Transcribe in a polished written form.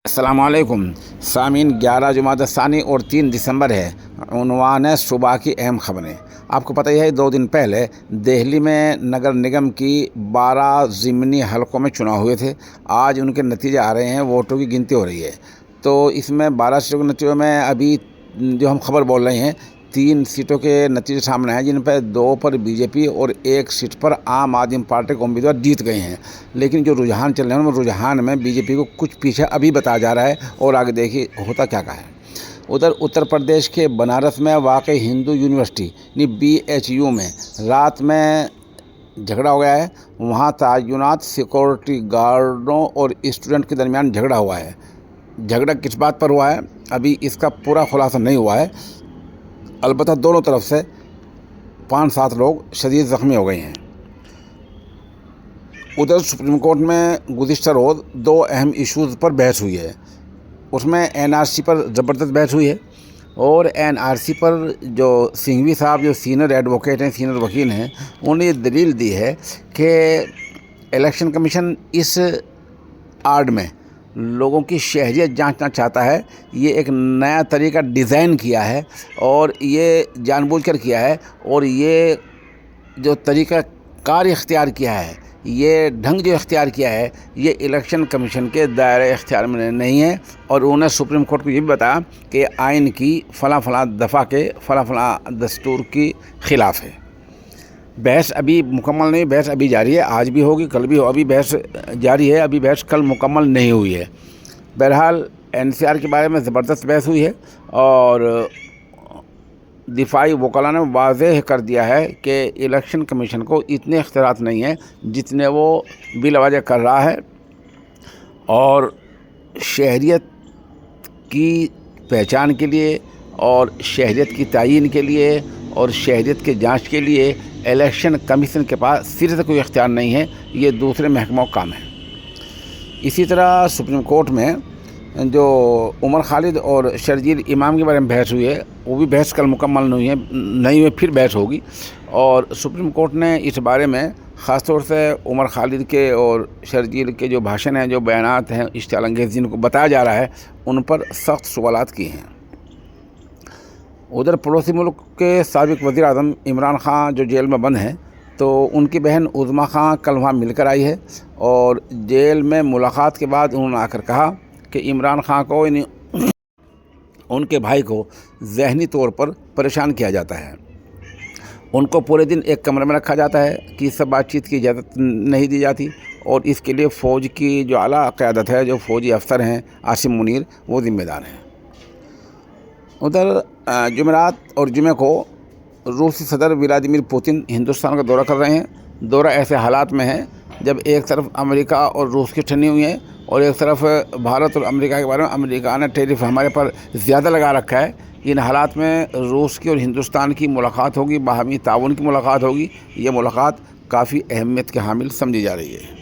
अस्सलाम वालेकुम सामीन। 11 जुमादा सानी और 3 दिसंबर है। उन्वान है सुबह की अहम खबरें। आपको पता ही है 2 दिन पहले दिल्ली में नगर निगम की 12 ज़िमनी हलकों में चुनाव हुए थे। आज उनके नतीजे आ रहे हैं, वोटों की गिनती हो रही है। तो इसमें 12 सीटों के नतीजों में अभी जो हम खबर बोल रहे हैं, 3 सीटों के नतीजे सामने हैं, जिन पर 2 पर बीजेपी और 1 सीट पर आम आदमी पार्टी के उम्मीदवार जीत गए हैं। लेकिन जो रुझान चल रहे हैं, वो रुझान में बीजेपी को कुछ पीछे अभी बताया जा रहा है और आगे देखिए होता क्या है। उधर उत्तर प्रदेश के बनारस में वाक़ हिंदू यूनिवर्सिटी यानी BHU में रात में झगड़ा हो गया है। वहाँ तैनात सिक्योरिटी गार्डों और स्टूडेंट के दरमियान झगड़ा हुआ है। झगड़ा किस बात पर हुआ है, अभी इसका पूरा खुलासा नहीं हुआ है। अलबत्ता दोनों तरफ से 5-7 लोग शदीद ज़ख्मी हो गए हैं। उधर सुप्रीम कोर्ट में गुज़िश्ता रोज़ 2 अहम इश्यूज़ पर बहस हुई है। उसमें NRC पर ज़बरदस्त बहस हुई है और NRC पर जो सिंघवी साहब जो सीनियर एडवोकेट हैं, सीनियर वकील हैं, उन्होंने ये दलील दी है कि इलेक्शन कमीशन इस आड़ में लोगों की शहरियत जांचना चाहता है। ये एक नया तरीका डिज़ाइन किया है और ये जानबूझकर किया है, और ये जो तरीका कार इख्तियार किया है, ये ढंग जो इख्तियार किया है, ये इलेक्शन कमीशन के दायरे इख्तियार में नहीं है। और उन्होंने सुप्रीम कोर्ट को ये भी बताया कि आइन की फ़लाँ दफ़ा के फ़लाँ दस्तूर की ख़िलाफ़ है। बहस अभी मुकम्मल नहीं, बहस अभी जारी है, आज भी होगी, कल भी हो, अभी बहस जारी है, अभी बहस कल मुकम्मल नहीं हुई है। बहरहाल NCR के बारे में ज़बरदस्त बहस हुई है और दिफाई वकला ने वाज़ेह कर दिया है कि इलेक्शन कमीशन को इतने इख्तियारात नहीं हैं जितने वो बिलवजह कर रहा है, और शहरियत की पहचान के लिए और शहरियत की तयीन के लिए और शहरियत के जांच के लिए इलेक्शन कमीशन के पास सिरे से कोई इख्तियार नहीं है, ये दूसरे महकमों का काम है। इसी तरह सुप्रीम कोर्ट में जो उमर खालिद और शर्जील इमाम के बारे में बहस हुई है, वो भी बहस कल मुकम्मल नहीं हुई, फिर बहस होगी। और सुप्रीम कोर्ट ने इस बारे में ख़ास तौर से उमर खालिद के और शर्जील के जो भाषण हैं, जो बयानात हैं इश्तियाल अंगेज़ जिनको बताया जा रहा है, उन पर सख्त सवालात किए हैं। उधर पड़ोसी मुल्क के साबिक़ वज़ीर आज़म इमरान ख़ान जो जेल में बंद हैं, तो उनकी बहन उज़्मा ख़ान कल वहाँ मिलकर आई है और जेल में मुलाकात के बाद उन्होंने आकर कहा कि इमरान ख़ान को उनके भाई को ज़हनी तौर पर परेशान किया जाता है। उनको पूरे दिन एक कमरे में रखा जाता है, किसी से बातचीत की इजाज़त नहीं दी जाती, और इसके लिए फ़ौज की जो आला क़यादत है, जो फ़ौजी अफसर हैं आसिम मुनीर, वो ज़िम्मेदार हैं। उधर जुमेरात और जुमे को रूसी सदर व्लादिमीर पुतिन हिंदुस्तान का दौरा कर रहे हैं। दौरा ऐसे हालात में है जब एक तरफ अमेरिका और रूस की ठनी हुई है और एक तरफ भारत और अमेरिका के बारे में अमेरिका ने टैरिफ हमारे पर ज़्यादा लगा रखा है। इन हालात में रूस की और हिंदुस्तान की मुलाकात होगी, बाहमी ताउन की मुलाकात होगी। ये मुलाकात काफ़ी अहमियत के हामिल समझी जा रही है।